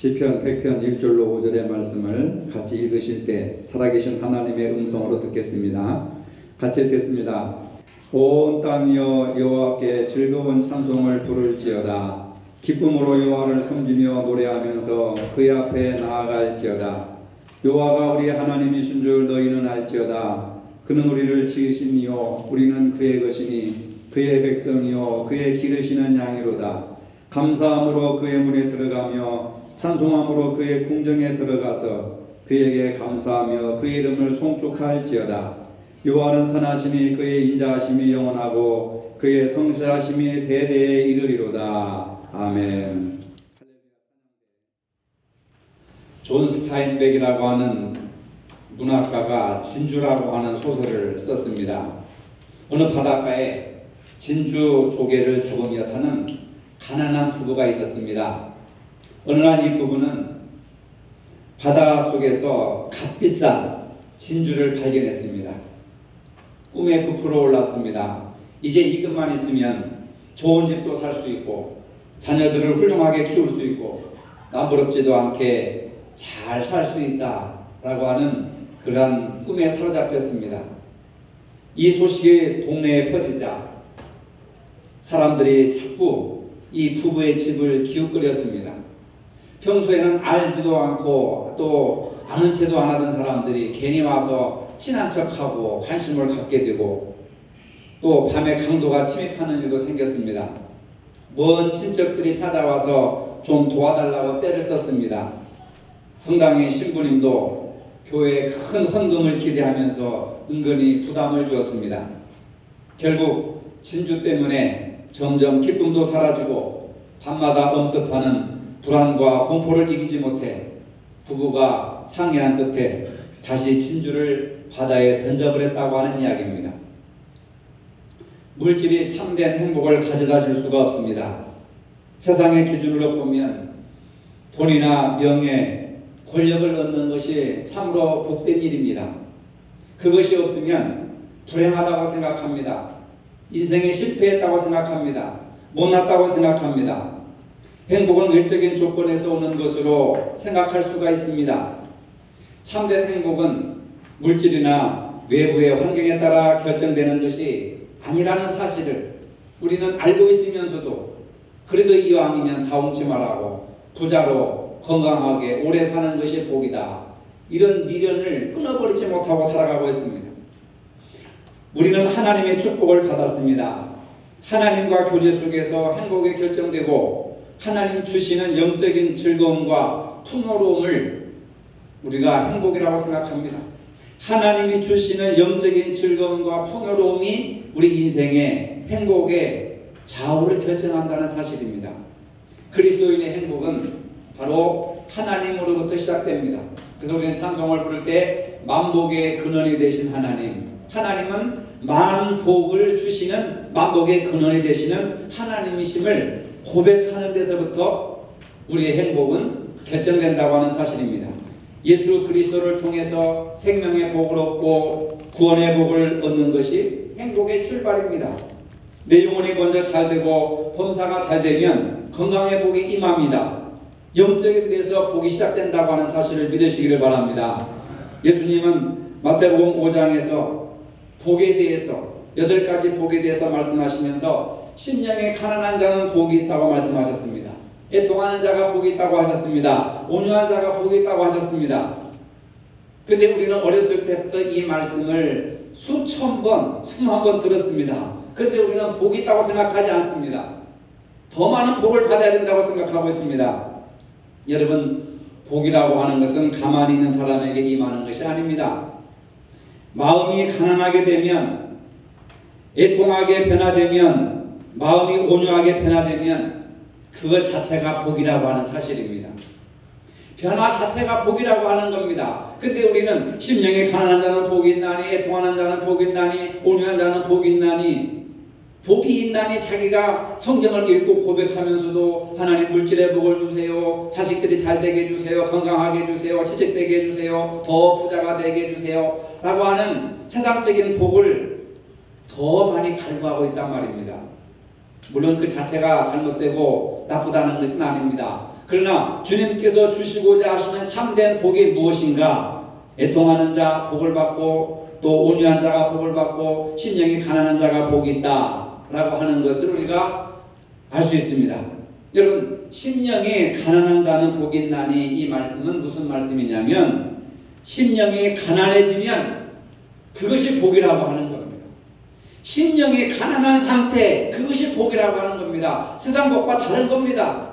시편 100편 1절로 5절의 말씀을 같이 읽으실 때 살아계신 하나님의 음성으로 듣겠습니다. 같이 읽겠습니다. 온 땅이여 여호와께 즐거운 찬송을 부를지어다. 기쁨으로 여호와를 섬기며 노래하면서 그의 앞에 나아갈지어다. 여호와가 우리 하나님이신 줄 너희는 알지어다. 그는 우리를 지으시니요 우리는 그의 것이니 그의 백성이요 그의 기르시는 양이로다. 감사함으로 그의 문에 들어가며 찬송함으로 그의 궁정에 들어가서 그에게 감사하며 그의 이름을 송축할지어다. 여호와는 선하시니 그의 인자하심이 영원하고 그의 성실하심이 대대에 이르리로다. 아멘. 존 스타인백이라고 하는 문학가가 진주라고 하는 소설을 썼습니다. 어느 바닷가에 진주 조개를 잡으며 사는 가난한 부부가 있었습니다. 어느 날 이 부부는 바다 속에서 값비싼 진주를 발견했습니다. 꿈에 부풀어 올랐습니다. 이제 이것만 있으면 좋은 집도 살 수 있고 자녀들을 훌륭하게 키울 수 있고 남부럽지도 않게 잘 살 수 있다라고 하는 그러한 꿈에 사로잡혔습니다. 이 소식이 동네에 퍼지자 사람들이 자꾸 이 부부의 집을 기웃거렸습니다. 평소에는 알지도 않고 또 아는 체도 안 하던 사람들이 괜히 와서 친한 척하고 관심을 갖게 되고 또 밤에 강도가 침입하는 일도 생겼습니다. 먼 친척들이 찾아와서 좀 도와달라고 떼를 썼습니다. 성당의 신부님도 교회에 큰 헌금을 기대하면서 은근히 부담을 주었습니다. 결국 진주 때문에 점점 기쁨도 사라지고 밤마다 엄습하는 불안과 공포를 이기지 못해 부부가 상의한 끝에 다시 진주를 바다에 던져버렸다고 하는 이야기입니다. 물질이 참된 행복을 가져다 줄 수가 없습니다. 세상의 기준으로 보면 돈이나 명예, 권력을 얻는 것이 참으로 복된 일입니다. 그것이 없으면 불행하다고 생각합니다. 인생에 실패했다고 생각합니다. 못났다고 생각합니다. 행복은 외적인 조건에서 오는 것으로 생각할 수가 있습니다. 참된 행복은 물질이나 외부의 환경에 따라 결정되는 것이 아니라는 사실을 우리는 알고 있으면서도 그래도 이왕이면 다움치 말하고 부자로 건강하게 오래 사는 것이 복이다. 이런 미련을 끊어버리지 못하고 살아가고 있습니다. 우리는 하나님의 축복을 받았습니다. 하나님과 교제 속에서 행복이 결정되고 하나님 주시는 영적인 즐거움과 풍요로움을 우리가 행복이라고 생각합니다. 하나님이 주시는 영적인 즐거움과 풍요로움이 우리 인생의 행복의 좌우를 결정한다는 사실입니다. 그리스도인의 행복은 바로 하나님으로부터 시작됩니다. 그래서 우리는 찬송을 부를 때 만복의 근원이 되신 하나님은 만복을 주시는 만복의 근원이 되시는 하나님이심을 고백하는 데서부터 우리의 행복은 결정된다고 하는 사실입니다. 예수 그리스도를 통해서 생명의 복을 얻고 구원의 복을 얻는 것이 행복의 출발입니다. 내 영혼이 먼저 잘 되고 범사가 잘 되면 건강의 복이 임합니다. 영적인 데서 복이 시작된다고 하는 사실을 믿으시기를 바랍니다. 예수님은 마태복음 5장에서 복에 대해서 8가지 복에 대해서 말씀하시면서 심령에 가난한 자는 복이 있다고 말씀하셨습니다. 애통하는 자가 복이 있다고 하셨습니다. 온유한 자가 복이 있다고 하셨습니다. 그런데 우리는 어렸을 때부터 이 말씀을 수천 번, 수만 번 들었습니다. 그런데 우리는 복이 있다고 생각하지 않습니다. 더 많은 복을 받아야 된다고 생각하고 있습니다. 여러분, 복이라고 하는 것은 가만히 있는 사람에게 임하는 것이 아닙니다. 마음이 가난하게 되면, 애통하게 변화되면, 마음이 온유하게 변화되면 그것 자체가 복이라고 하는 사실입니다. 변화 자체가 복이라고 하는 겁니다. 근데 우리는 심령에 가난한 자는 복이 있나니, 애통하는 자는 복이 있나니, 온유한 자는 복이 있나니, 복이 있나니 자기가 성경을 읽고 고백하면서도 하나님 물질의 복을 주세요, 자식들이 잘 되게 해주세요, 건강하게 해주세요, 취직되게 해주세요, 더 부자가 되게 해주세요 라고 하는 세상적인 복을 더 많이 갈구하고 있단 말입니다. 물론 그 자체가 잘못되고 좋고 나쁘다는 것은 아닙니다. 그러나 주님께서 주시고자 하시는 참된 복이 무엇인가? 애통하는 자 복을 받고 또 온유한 자가 복을 받고 심령이 가난한 자가 복이 있다라고 하는 것을 우리가 알 수 있습니다. 여러분, 심령이 가난한 자는 복이 있나니, 이 말씀은 무슨 말씀이냐면 심령이 가난해지면 그것이 복이라고 하는 겁니다. 심령이 가난한 상태, 그것이 복이라고 하는 겁니다. 세상 복과 다른 겁니다.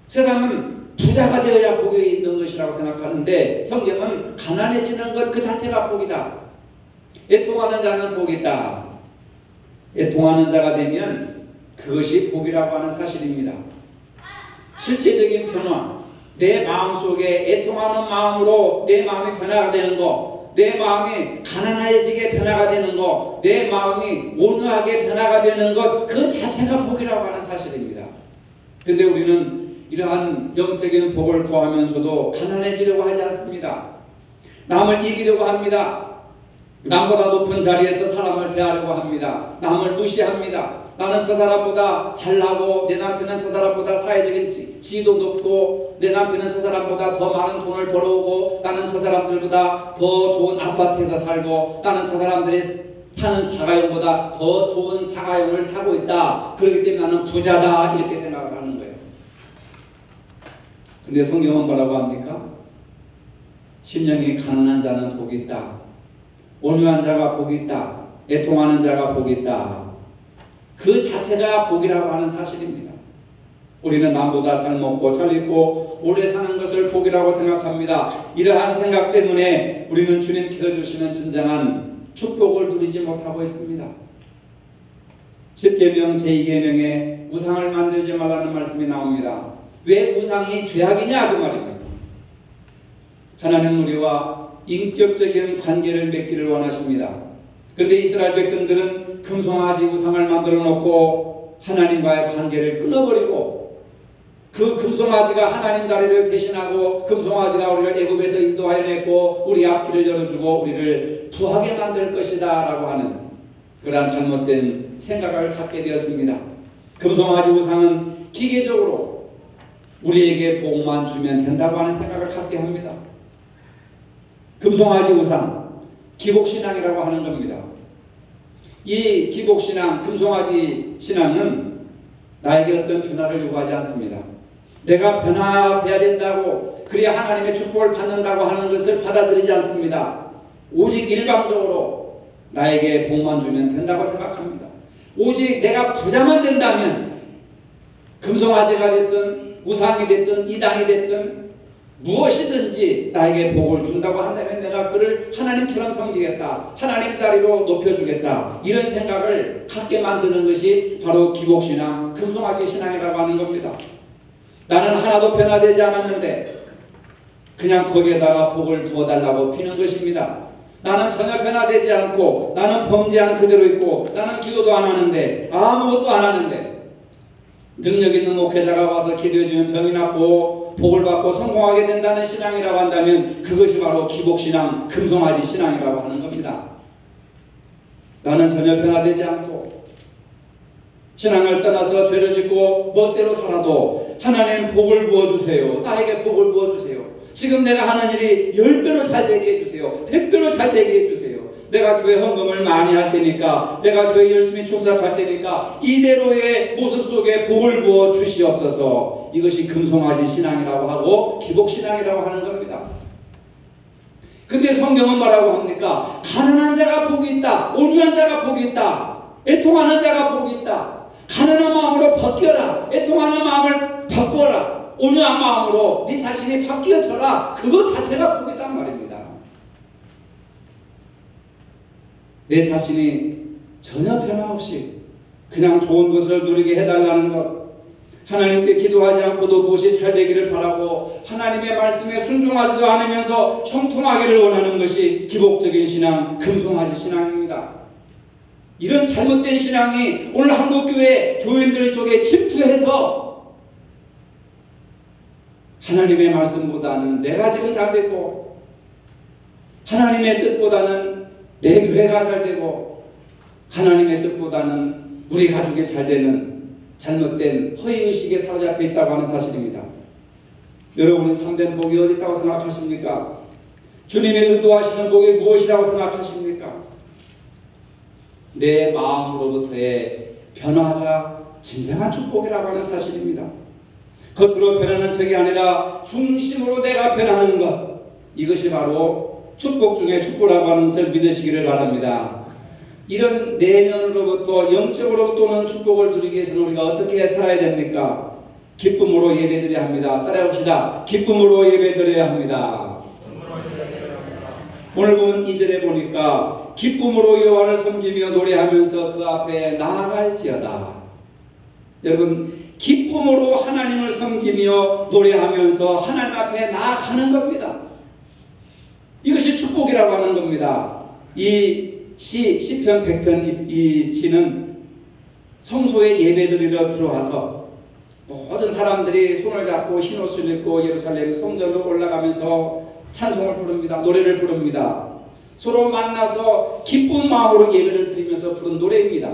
세상은 부자가 되어야 복이 있는 것이라고 생각하는데 성경은 가난해지는 것 그 자체가 복이다. 애통하는 자는 복이 있다. 애통하는 자가 되면 그것이 복이라고 하는 사실입니다. 실제적인 변화, 내 마음속에 애통하는 마음으로 내 마음이 변화가 되는 것, 내 마음이 가난해지게 변화가 되는 것, 내 마음이 온유하게 변화가 되는 것, 그 자체가 복이라고 하는 사실입니다. 그런데 우리는 이러한 영적인 복을 구하면서도 가난해지려고 하지 않습니다. 남을 이기려고 합니다. 남보다 높은 자리에서 사람을 대하려고 합니다. 남을 무시합니다. 나는 저 사람보다 잘나고, 내 남편은 저 사람보다 사회적인 지위도 높고, 내 남편은 저 사람보다 더 많은 돈을 벌어오고, 나는 저 사람들보다 더 좋은 아파트에서 살고, 나는 저 사람들이 타는 자가용보다 더 좋은 자가용을 타고 있다. 그렇기 때문에 나는 부자다. 이렇게 생각을 하는 거예요. 근데 성경은 뭐라고 합니까? 심령이 가난한 자는 복이 있다. 온유한 자가 복이 있다. 애통하는 자가 복이 있다. 그 자체가 복이라고 하는 사실입니다. 우리는 남보다 잘 먹고 잘 입고 오래 사는 것을 복이라고 생각합니다. 이러한 생각 때문에 우리는 주님께서 주시는 진정한 축복을 누리지 못하고 있습니다. 10계명 제2계명에 우상을 만들지 말라는 말씀이 나옵니다. 왜 우상이 죄악이냐 그 말입니다. 하나님 우리와 인격적인 관계를 맺기를 원하십니다. 그런데 이스라엘 백성들은 금송아지 우상을 만들어 놓고 하나님과의 관계를 끊어버리고, 그 금송아지가 하나님 자리를 대신하고 금송아지가 우리를 애굽에서 인도하여 냈고 우리 앞길을 열어주고 우리를 부하게 만들 것이다 라고 하는 그러한 잘못된 생각을 갖게 되었습니다. 금송아지 우상은 기계적으로 우리에게 복만 주면 된다고 하는 생각을 갖게 합니다. 금송아지 우상, 기복신앙이라고 하는 겁니다. 이 기복신앙, 금송아지 신앙은 나에게 어떤 변화를 요구하지 않습니다. 내가 변화돼야 된다고, 그래야 하나님의 축복을 받는다고 하는 것을 받아들이지 않습니다. 오직 일방적으로 나에게 복만 주면 된다고 생각합니다. 오직 내가 부자만 된다면 금송아지가 됐든 우상이 됐든 이단이 됐든 무엇이든지 나에게 복을 준다고 한다면 내가 그를 하나님처럼 섬기겠다, 하나님 자리로 높여주겠다, 이런 생각을 갖게 만드는 것이 바로 기복신앙, 금송아지 신앙이라고 하는 겁니다. 나는 하나도 변화되지 않았는데 그냥 거기에다가 복을 부어달라고 비는 것입니다. 나는 전혀 변화되지 않고 나는 범죄한 그대로 있고 나는 기도도 안 하는데, 아무것도 안 하는데 능력 있는 목회자가 와서 기도해주면 병이 낫고 복을 받고 성공하게 된다는 신앙이라고 한다면 그것이 바로 기복신앙, 금송아지 신앙이라고 하는 겁니다. 나는 전혀 변화되지 않고 신앙을 떠나서 죄를 짓고 멋대로 살아도 하나님 복을 부어주세요. 나에게 복을 부어주세요. 지금 내가 하는 일이 10배로 잘 되게 해주세요. 100배로 잘 되게 해주세요. 내가 교회 헌금을 많이 할 테니까, 내가 교회 열심히 출석할 테니까 이대로의 모습 속에 복을 부어 주시옵소서. 이것이 금송아지 신앙이라고 하고 기복신앙이라고 하는 겁니다. 근데 성경은 뭐라고 합니까? 가난한 자가 복이 있다. 온유한 자가 복이 있다. 애통하는 자가 복이 있다. 가난한 마음으로 바뀌어라. 애통하는 마음을 바꿔라. 온유한 마음으로 네 자신이 바뀌어져라. 그것 자체가 복이단 말입니다. 내 자신이 전혀 변화 없이 그냥 좋은 것을 누리게 해달라는 것, 하나님께 기도하지 않고도 무엇이 잘 되기를 바라고 하나님의 말씀에 순종하지도 않으면서 형통하기를 원하는 것이 기복적인 신앙, 금송아지 신앙입니다. 이런 잘못된 신앙이 오늘 한국교회 교인들 속에 침투해서 하나님의 말씀보다는 내가 지금 잘 되고 하나님의 뜻보다는 내 교회가 잘 되고 하나님의 뜻보다는 우리 가족이 잘 되는 잘못된 허위의식에 사로잡혀 있다고 하는 사실입니다. 여러분은 참된 복이 어디 있다고 생각하십니까? 주님의 의도하시는 복이 무엇이라고 생각하십니까? 내 마음으로부터의 변화가 진정한 축복이라고 하는 사실입니다. 겉으로 변하는 척이 아니라 중심으로 내가 변하는 것, 이것이 바로 축복 중에 축복이라고 하는 것을 믿으시기를 바랍니다. 이런 내면으로부터 영적으로부터 오는 축복을 누리기 위해서는 우리가 어떻게 살아야 됩니까? 기쁨으로 예배드려야 합니다. 따라해봅시다. 기쁨으로 예배드려야 합니다. 오늘 보면 2절에 보니까 기쁨으로 여호와를 섬기며 노래하면서 그 앞에 나아갈지어다. 여러분, 기쁨으로 하나님을 섬기며 노래하면서 하나님 앞에 나아가는 겁니다. 이것이 축복이라고 하는 겁니다. 이 시편 100편 이 시는 성소에 예배드리러 들어와서 모든 사람들이 손을 잡고 흰옷을 입고 예루살렘 성전으로 올라가면서 찬송을 부릅니다. 노래를 부릅니다. 서로 만나서 기쁜 마음으로 예배를 드리면서 부른 노래입니다.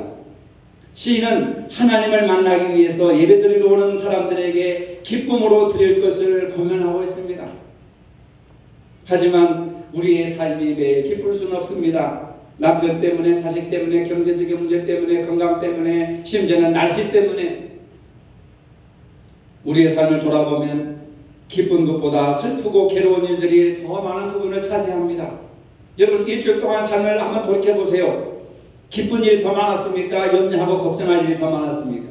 시인은 하나님을 만나기 위해서 예배드리러 오는 사람들에게 기쁨으로 드릴 것을 고면하고 있습니다. 하지만 우리의 삶이 매일 기쁠 수는 없습니다. 남편 때문에, 자식 때문에, 경제적인 문제 때문에, 건강 때문에, 심지어는 날씨 때문에 우리의 삶을 돌아보면 기쁜 것보다 슬프고 괴로운 일들이 더 많은 부분을 차지합니다. 여러분, 일주일 동안 삶을 한번 돌이켜보세요. 기쁜 일이 더 많았습니까? 염려하고 걱정할 일이 더 많았습니까?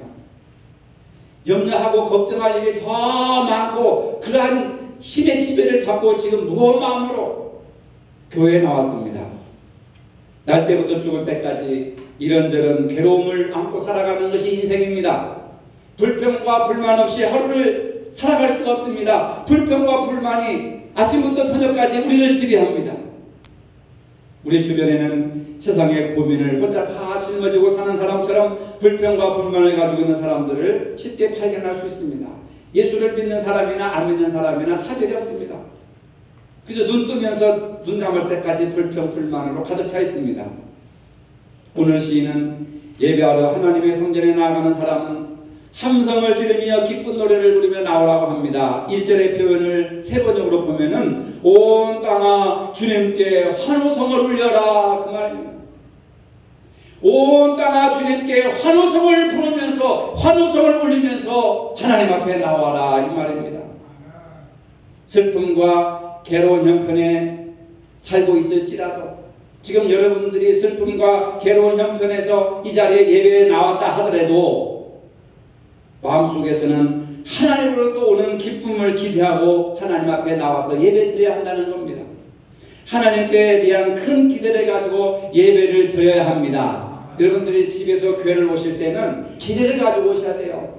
염려하고 걱정할 일이 더 많고 그러한 힘의 지배를 받고 지금 무거운 마음으로 교회에 나왔습니다. 날 때부터 죽을 때까지 이런저런 괴로움을 안고 살아가는 것이 인생입니다. 불평과 불만 없이 하루를 살아갈 수가 없습니다. 불평과 불만이 아침부터 저녁까지 우리를 지배합니다. 우리 주변에는 세상의 고민을 혼자 다 짊어지고 사는 사람처럼 불평과 불만을 가지고 있는 사람들을 쉽게 발견할 수 있습니다. 예수를 믿는 사람이나 안 믿는 사람이나 차별이 없습니다. 그래서 눈 뜨면서 눈 감을 때까지 불평, 불만으로 가득 차 있습니다. 오늘 시인은 예배하러 하나님의 성전에 나아가는 사람은 함성을 지르며 기쁜 노래를 부르며 나오라고 합니다. 1절의 표현을 세 번역으로 보면은 온 땅아 주님께 환호성을 울려라, 그 말입니다. 온 땅아 주님께 환호성을 부르면서 환호성을 울리면서 하나님 앞에 나와라, 이 말입니다. 슬픔과 괴로운 형편에 살고 있을지라도 지금 여러분들이 슬픔과 괴로운 형편에서 이 자리에 예배에 나왔다 하더라도 마음속에서는 하나님으로부터 오는 기쁨을 기대하고 하나님 앞에 나와서 예배 드려야 한다는 겁니다. 하나님께 대한 큰 기대를 가지고 예배를 드려야 합니다. 여러분들이 집에서 교회를 오실 때는 기대를 가지고 오셔야 돼요.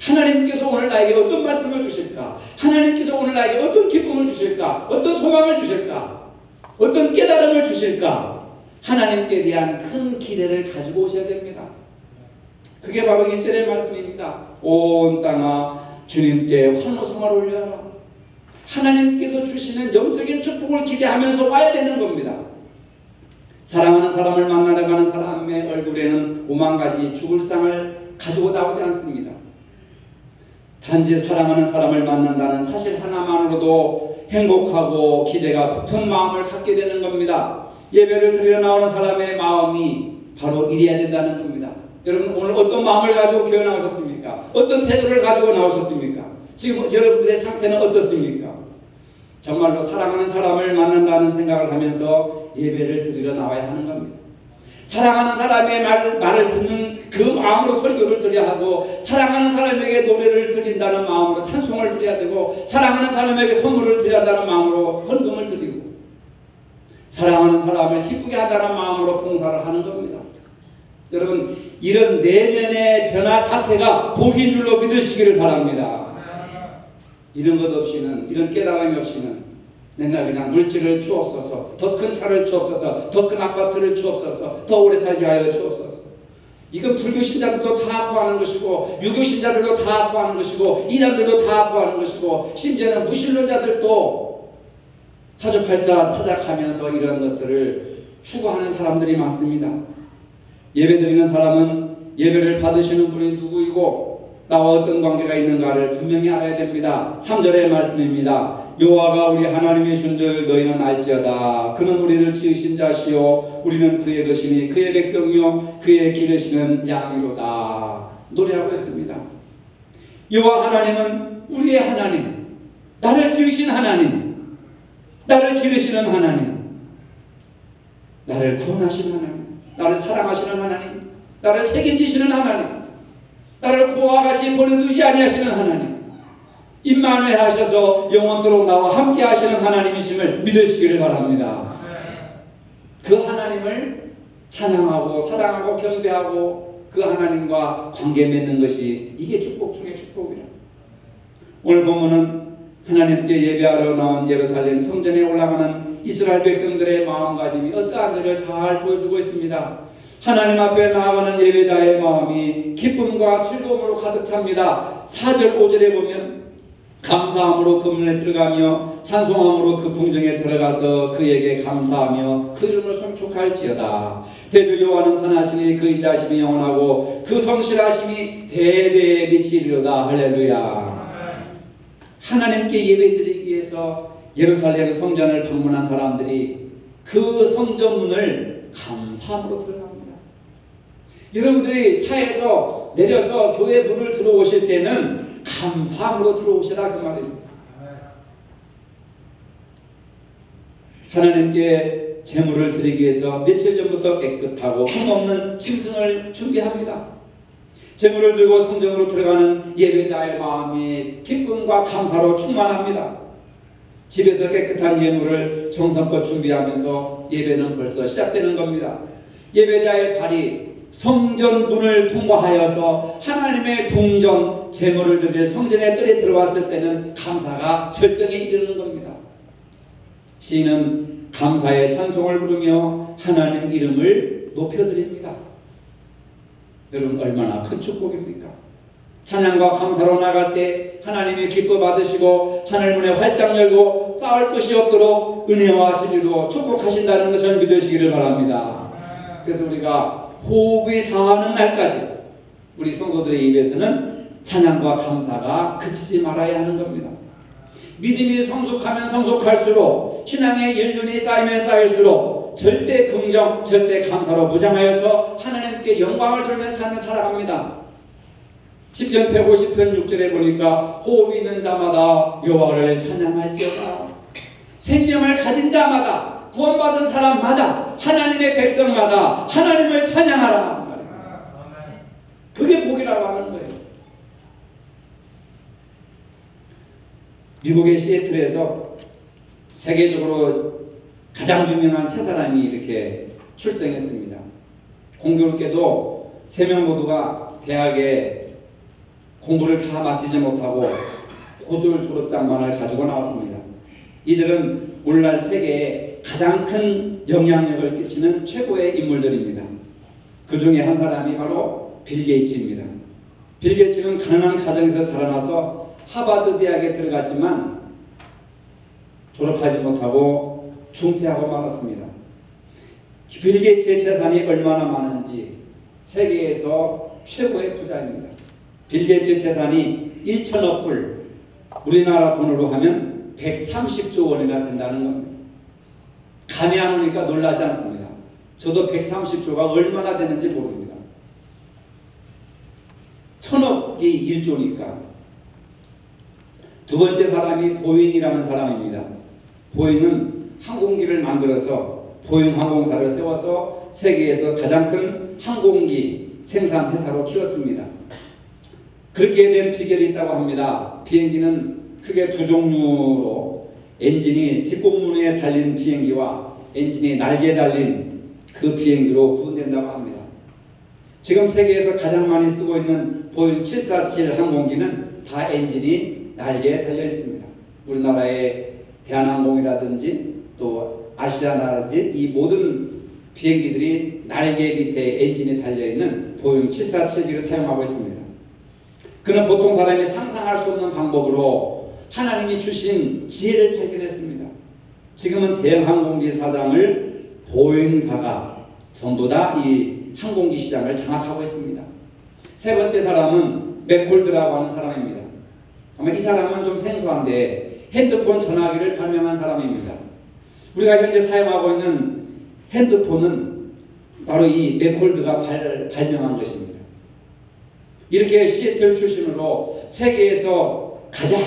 하나님께서 오늘 나에게 어떤 말씀을 주실까? 하나님께서 오늘 나에게 어떤 기쁨을 주실까? 어떤 소망을 주실까? 어떤 깨달음을 주실까? 하나님께 대한 큰 기대를 가지고 오셔야 됩니다. 그게 바로 1절의 말씀입니다. 온 땅아 주님께 환호성을 올려라. 하나님께서 주시는 영적인 축복을 기대하면서 와야 되는 겁니다. 사랑하는 사람을 만나러 가는 사람의 얼굴에는 오만 가지 죽을 상을 가지고 나오지 않습니다. 단지 사랑하는 사람을 만난다는 사실 하나만으로도 행복하고 기대가 붙은 마음을 갖게 되는 겁니다. 예배를 드리러 나오는 사람의 마음이 바로 이래야 된다는 겁니다. 여러분, 오늘 어떤 마음을 가지고 교회 나오셨습니까? 어떤 태도를 가지고 나오셨습니까? 지금 여러분들의 상태는 어떻습니까? 정말로 사랑하는 사람을 만난다는 생각을 하면서 예배를 드리러 나와야 하는 겁니다. 사랑하는 사람의 말을 듣는 그 마음으로 설교를 드려야 하고, 사랑하는 사람에게 노래를 드린다는 마음으로 찬송을 드려야 되고, 사랑하는 사람에게 선물을 드려야 한다는 마음으로 헌금을 드리고, 사랑하는 사람을 기쁘게 한다는 마음으로 봉사를 하는 겁니다. 여러분, 이런 내면의 변화 자체가 복인 줄로 믿으시기를 바랍니다. 이런 것 없이는, 이런 깨달음이 없이는 맨날 그냥 물질을 주옵소서, 더 큰 차를 주옵소서, 더 큰 아파트를 주옵소서, 더 오래 살게 하여 주옵소서. 이건 불교 신자들도 다 구하는 것이고, 유교 신자들도 다 구하는 것이고, 이단들도 다 구하는 것이고, 심지어는 무신론자들도 사주팔자 찾아가면서 이런 것들을 추구하는 사람들이 많습니다. 예배드리는 사람은 예배를 받으시는 분이 누구이고 나와 어떤 관계가 있는가를 분명히 알아야 됩니다. 3절의 말씀입니다. 여호와가 우리 하나님이신 줄 너희는 알지어다. 그는 우리를 지으신 자시요 우리는 그의 것이니 그의 백성이요 그의 기르시는 양이로다. 노래하고 있습니다. 여호와 하나님은 우리의 하나님, 나를 지으신 하나님, 나를 기르시는 하나님, 나를 구원하시는 하나님, 나를 사랑하시는 하나님, 나를 책임지시는 하나님, 나를 고와 같이 버려두지 아니하시는 하나님, 임마누엘 하셔서 영원토록 나와 함께 하시는 하나님이심을 믿으시기를 바랍니다. 그 하나님을 찬양하고 사랑하고 경배하고 그 하나님과 관계 맺는 것이 이게 축복 중에 축복이라. 오늘 보면은 하나님께 예배하러 나온 예루살렘 성전에 올라가는 이스라엘 백성들의 마음가짐이 어떠한지를 잘 보여주고 있습니다. 하나님 앞에 나아가는 예배자의 마음이 기쁨과 즐거움으로 가득 찹니다. 4절 5절에 보면 감사함으로 그문에 들어가며 찬송함으로 그 궁정에 들어가서 그에게 감사하며 그 이름을 송축할지어다. 대저 여호와는 선하시니 그 인자심이 영원하고 그 성실하심이 대대에 미치리로다. 할렐루야. 하나님께 예배드리기 위해서 예루살렘 성전을 방문한 사람들이 그 성전문을 감사함으로 들어갑니다. 여러분들이 차에서 내려서 교회 문을 들어오실 때는 감사함으로 들어오시라 그 말입니다. 하나님께 제물을 드리기 위해서 며칠 전부터 깨끗하고 흠없는 짐승을 준비합니다. 제물을 들고 성전으로 들어가는 예배자의 마음이 기쁨과 감사로 충만합니다. 집에서 깨끗한 예물을 정성껏 준비하면서 예배는 벌써 시작되는 겁니다. 예배자의 발이 성전 문을 통과하여서 하나님의 궁전 제물을 드릴 성전의 뜰에 들어왔을 때는 감사가 절정에 이르는 겁니다. 시인은 감사의 찬송을 부르며 하나님 이름을 높여드립니다. 여러분 얼마나 큰 축복입니까? 찬양과 감사로 나갈 때 하나님이 기뻐 받으시고 하늘문에 활짝 열고 싸울 것이 없도록 은혜와 진리로 축복하신다는 것을 믿으시기를 바랍니다. 그래서 우리가 호흡이 다하는 날까지 우리 성도들의 입에서는 찬양과 감사가 그치지 말아야 하는 겁니다. 믿음이 성숙하면 성숙할수록 신앙의 연륜이 쌓이면 쌓일수록 절대 긍정, 절대 감사로 무장하여서 하나님께 영광을 돌리는 삶을 살아갑니다. 시편 150편 6절에 보니까 호흡이 있는 자마다 여호와를 찬양할지어다. 생명을 가진 자마다 구원받은 사람마다 하나님의 백성마다 하나님을 찬양하라. 그게 복이라고 하는 거예요. 미국의 시애틀에서 세계적으로 가장 유명한 세 사람이 이렇게 출생했습니다. 공교롭게도 세 명 모두가 대학에 공부를 다 마치지 못하고 고졸 졸업장만을 가지고 나왔습니다. 이들은 오늘날 세계에 가장 큰 영향력을 끼치는 최고의 인물들입니다. 그 중에 한 사람이 바로 빌 게이츠입니다. 빌 게이츠는 가난한 가정에서 자라나서 하버드 대학에 들어갔지만 졸업하지 못하고 중퇴하고 말았습니다. 빌 게이츠의 재산이 얼마나 많은지 세계에서 최고의 부자입니다. 빌 게이츠 재산이 1천억 불, 우리나라 돈으로 하면 130조 원이나 된다는 겁니다. 감이 안 오니까 놀라지 않습니다. 저도 130조가 얼마나 되는지 모릅니다. 천억이 1조니까. 두 번째 사람이 보잉이라는 사람입니다. 보잉은 항공기를 만들어서 보잉 항공사를 세워서 세계에서 가장 큰 항공기 생산 회사로 키웠습니다. 그렇게 된 비결이 있다고 합니다. 비행기는 크게 두 종류로 엔진이 뒷공무니에 달린 비행기와 엔진이 날개에 달린 그 비행기로 구분된다고 합니다. 지금 세계에서 가장 많이 쓰고 있는 보잉 747 항공기는 다 엔진이 날개에 달려 있습니다. 우리나라의 대한항공이라든지 또 아시아나라든지 이 모든 비행기들이 날개 밑에 엔진이 달려있는 보잉 747기를 사용하고 있습니다. 그는 보통 사람이 상상할 수 없는 방법으로 하나님이 주신 지혜를 발견했습니다. 지금은 대형 항공기 사장을 보잉사가 전부 다 이 항공기 시장을 장악하고 있습니다. 세 번째 사람은 맥콜드라고 하는 사람입니다. 아마 이 사람은 좀 생소한데 핸드폰 전화기를 발명한 사람입니다. 우리가 현재 사용하고 있는 핸드폰은 바로 이 맥콜드가 발명한 것입니다. 이렇게 시애틀 출신으로 세계에서 가장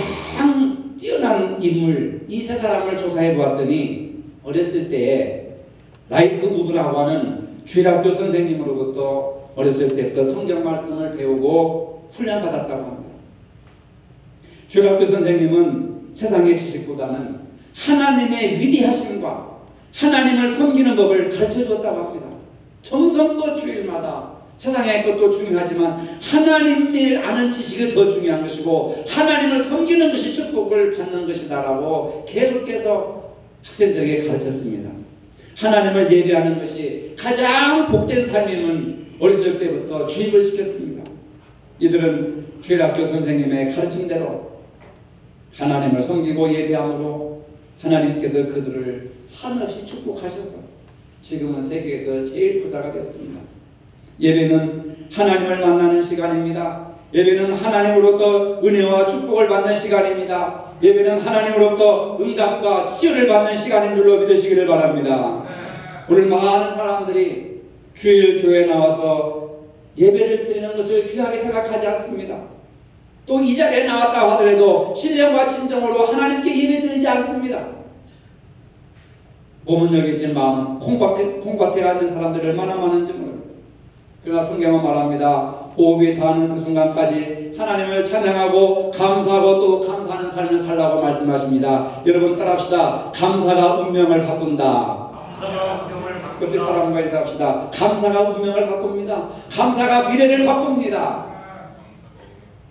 뛰어난 인물 이 세 사람을 조사해 보았더니 어렸을 때에 라이프 우드라고 하는 주일학교 선생님으로부터 어렸을 때부터 성경 말씀을 배우고 훈련받았다고 합니다. 주일학교 선생님은 세상의 지식보다는 하나님의 위대하심과 하나님을 섬기는 법을 가르쳐 주었다고 합니다. 정성도 주일마다 세상의 것도 중요하지만 하나님을 아는 지식이 더 중요한 것이고 하나님을 섬기는 것이 축복을 받는 것이다라고 계속해서 학생들에게 가르쳤습니다. 하나님을 예배하는 것이 가장 복된 삶임은 어렸을 때부터 주입을 시켰습니다. 이들은 주일학교 선생님의 가르침대로 하나님을 섬기고 예배함으로 하나님께서 그들을 한없이 축복하셔서 지금은 세계에서 제일 부자가 되었습니다. 예배는 하나님을 만나는 시간입니다. 예배는 하나님으로부터 은혜와 축복을 받는 시간입니다. 예배는 하나님으로부터 응답과 치유를 받는 시간인 줄로 믿으시기를 바랍니다. 오늘 많은 사람들이 주일 교회에 나와서 예배를 드리는 것을 귀하게 생각하지 않습니다. 또 이 자리에 나왔다 하더라도 신령과 진정으로 하나님께 예배 드리지 않습니다. 몸은 여기 있지만 마음은 콩밭에 앉는 사람들이 얼마나 많은지 모릅니다. 그러나 성경은 말합니다. 호흡이 닿는 그 순간까지 하나님을 찬양하고 감사하고 또 감사하는 삶을 살라고 말씀하십니다. 여러분 따라합시다. 감사가 운명을 바꾼다. 옆에 사람과 인사합시다. 감사가 운명을 바꿉니다. 감사가 미래를 바꿉니다.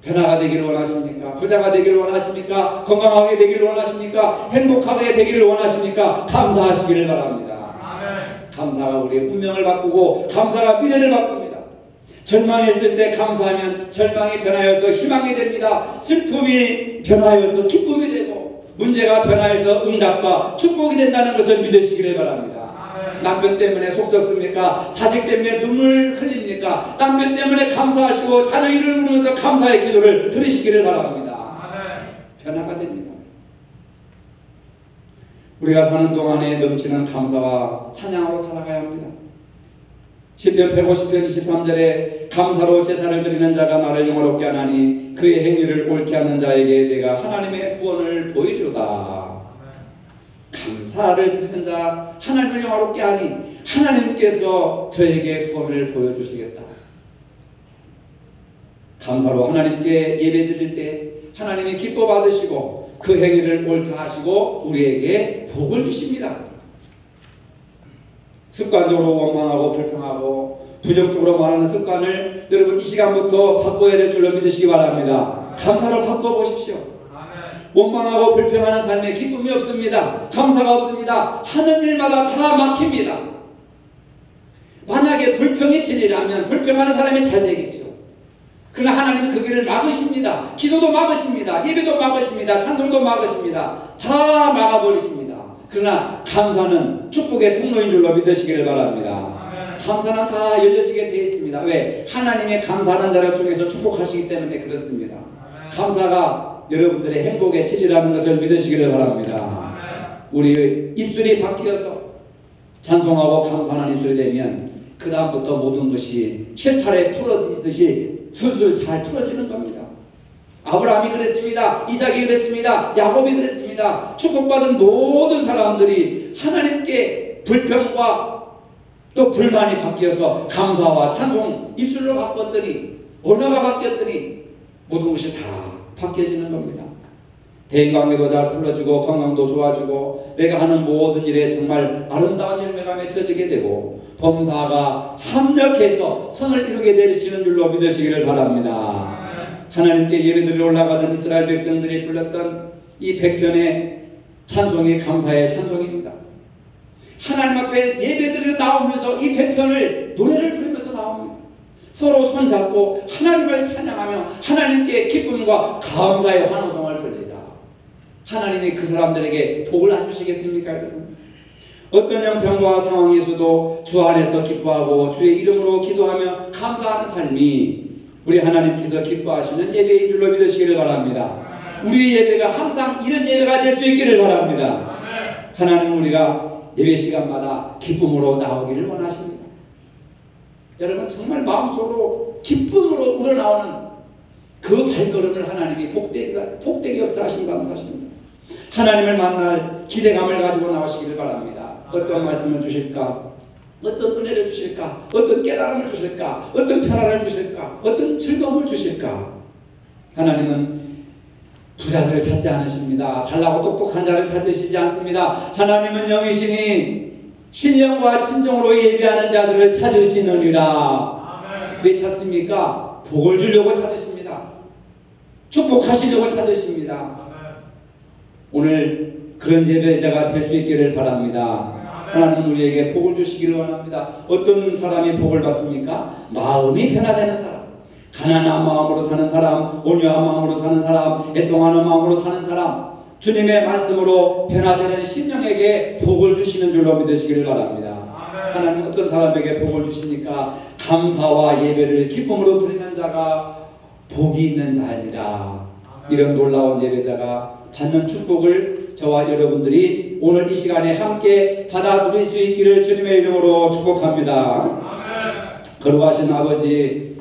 변화가 되기를 원하십니까? 부자가 되기를 원하십니까? 건강하게 되기를 원하십니까? 행복하게 되기를 원하십니까? 감사하시기를 바랍니다. 아멘. 감사가 우리의 운명을 바꾸고 감사가 미래를 바꿉니다. 절망했을 때 감사하면 절망이 변하여서 희망이 됩니다. 슬픔이 변하여서 기쁨이 되고 문제가 변하여서 응답과 축복이 된다는 것을 믿으시기를 바랍니다. 남편 때문에 속 썩습니까? 자식 때문에 눈물 흘립니까? 남편 때문에 감사하시고 자녀 이름을 부르면서 감사의 기도를 드리시기를 바랍니다. 변화가 됩니다. 우리가 사는 동안에 넘치는 감사와 찬양으로 살아가야 합니다. 시편 150편 23절에 감사로 제사를 드리는 자가 나를 영화롭게 하나니 그의 행위를 옳게 하는 자에게 내가 하나님의 구원을 보이리로다. 감사를 드리는 자 하나님을 영화롭게 하니 하나님께서 저에게 구원을 보여주시겠다. 감사로 하나님께 예배 드릴 때 하나님이 기뻐 받으시고 그 행위를 옳게 하시고 우리에게 복을 주십니다. 습관적으로 원망하고 불평하고 부정적으로 말하는 습관을 여러분 이 시간부터 바꿔야 될 줄로 믿으시기 바랍니다. 감사로 바꿔보십시오. 원망하고 불평하는 삶에 기쁨이 없습니다. 감사가 없습니다. 하는 일마다 다 막힙니다. 만약에 불평이 진리라면 불평하는 사람이 잘 되겠죠. 그러나 하나님은 그 길을 막으십니다. 기도도 막으십니다. 예배도 막으십니다. 찬송도 막으십니다. 다 막아버리십니다. 그러나 감사는 축복의 통로인 줄로 믿으시기를 바랍니다. 감사는 다 열려지게 되어 있습니다. 왜? 하나님의 감사하는 자를 통해서 축복하시기 때문에 그렇습니다. 감사가 여러분들의 행복의 질이라는 것을 믿으시기를 바랍니다. 우리 입술이 바뀌어서 찬송하고 감사하는 입술이 되면 그 다음부터 모든 것이 실타래 풀어지듯이 술술 잘 풀어지는 겁니다. 아브라함이 그랬습니다. 이삭이 그랬습니다. 야곱이 그랬습니다. 축복받은 모든 사람들이 하나님께 불평과 또 불만이 바뀌어서 감사와 찬송 입술로 바꿨더니 언어가 바뀌었더니 모든 것이 다 바뀌어지는 겁니다. 대인관계도 잘 풀어지고 건강도 좋아지고 내가 하는 모든 일에 정말 아름다운 열매가 맺혀지게 되고 범사가 합력해서 선을 이루게 되시는 줄로 믿으시기를 바랍니다. 하나님께 예배드리러 올라가던 이스라엘 백성들이 불렀던 이 100편의 찬송이 감사의 찬송입니다. 하나님 앞에 예배드리러 나오면서 이 100편을 노래를 부르면서 나옵니다. 서로 손잡고 하나님을 찬양하며 하나님께 기쁨과 감사의 환호성을 돌리자. 하나님이 그 사람들에게 복을 안 주시겠습니까, 여러분? 어떤 형편과 상황에서도 주 안에서 기뻐하고 주의 이름으로 기도하며 감사하는 삶이 우리 하나님께서 기뻐하시는 예배인 줄로 믿으시기를 바랍니다. 우리 예배가 항상 이런 예배가 될 수 있기를 바랍니다. 하나님은 우리가 예배 시간마다 기쁨으로 나오기를 원하십니다. 여러분 정말 마음속으로 기쁨으로 우러나오는 그 발걸음을 하나님이 복되게 역사하신 감사하십니다. 하나님을 만날 기대감을 가지고 나오시기를 바랍니다. 어떤 말씀을 주실까? 어떤 은혜를 주실까? 어떤 깨달음을 주실까? 어떤 편안을 주실까? 어떤 즐거움을 주실까? 하나님은 부자들을 찾지 않으십니다. 잘나고 똑똑한 자를 찾으시지 않습니다. 하나님은 영이시니 신령과 진정으로 예배하는 자들을 찾으시느니라. 왜 찾습니까? 복을 주려고 찾으십니다. 축복하시려고 찾으십니다. 오늘 그런 예배자가 될 수 있기를 바랍니다. 하나님은 우리에게 복을 주시기를 원합니다. 어떤 사람이 복을 받습니까? 마음이 변화되는 사람, 가난한 마음으로 사는 사람, 온유한 마음으로 사는 사람, 애통하는 마음으로 사는 사람, 주님의 말씀으로 변화되는 심령에게 복을 주시는 줄로 믿으시기를 바랍니다. 하나님은 어떤 사람에게 복을 주십니까? 감사와 예배를 기쁨으로 드리는 자가 복이 있는 자입니다. 이런 놀라운 예배자가 받는 축복을 저와 여러분들이 오늘 이 시간에 함께 받아 누릴 수 있기를 주님의 이름으로 축복합니다. 거룩하신 아버지,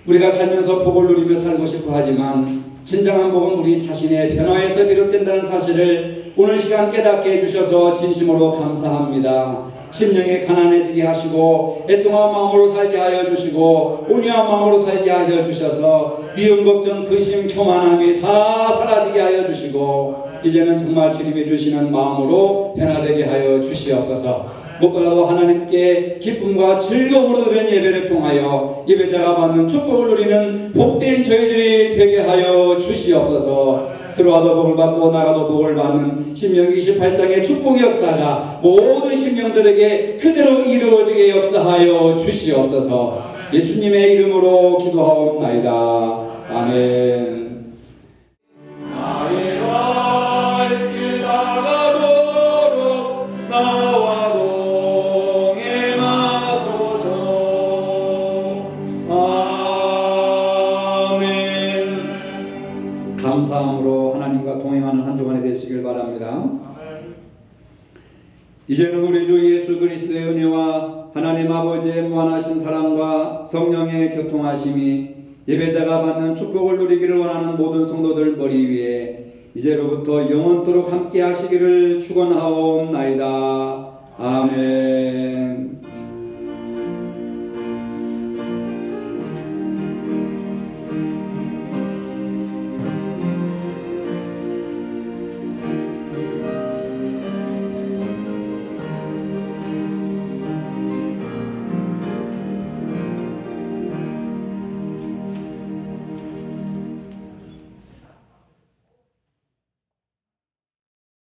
우리가 살면서 복을 누리며 살고 싶어 하지만 진정한 복은 우리 자신의 변화에서 비롯된다는 사실을 오늘 시간 깨닫게 해주셔서 진심으로 감사합니다. 심령이 가난해지게 하시고 애통한 마음으로 살게 하여 주시고 온유한 마음으로 살게 하여 주셔서 미움, 걱정, 근심, 교만함이 다 사라지게 하여 주시고 이제는 정말 주님이 주시는 마음으로 변화되게 하여 주시옵소서. 무엇보다도 하나님께 기쁨과 즐거움으로 드리는 예배를 통하여 예배자가 받는 축복을 누리는 복된 저희들이 되게 하여 주시옵소서. 들어와도 복을 받고 나가도 복을 받는 신명기 28장의 축복의 역사가 모든 신명들에게 그대로 이루어지게 역사하여 주시옵소서. 예수님의 이름으로 기도하옵나이다. 아멘. 감사함으로 하나님과 동행하는 한 주간이 되시길 바랍니다. 이제는 우리 주 예수 그리스도의 은혜와 하나님 아버지의 무한하신 사랑과 성령의 교통하심이 예배자가 받는 축복을 누리기를 원하는 모든 성도들 머리 위에 이제로부터 영원토록 함께 하시기를 축원하옵나이다. 아멘.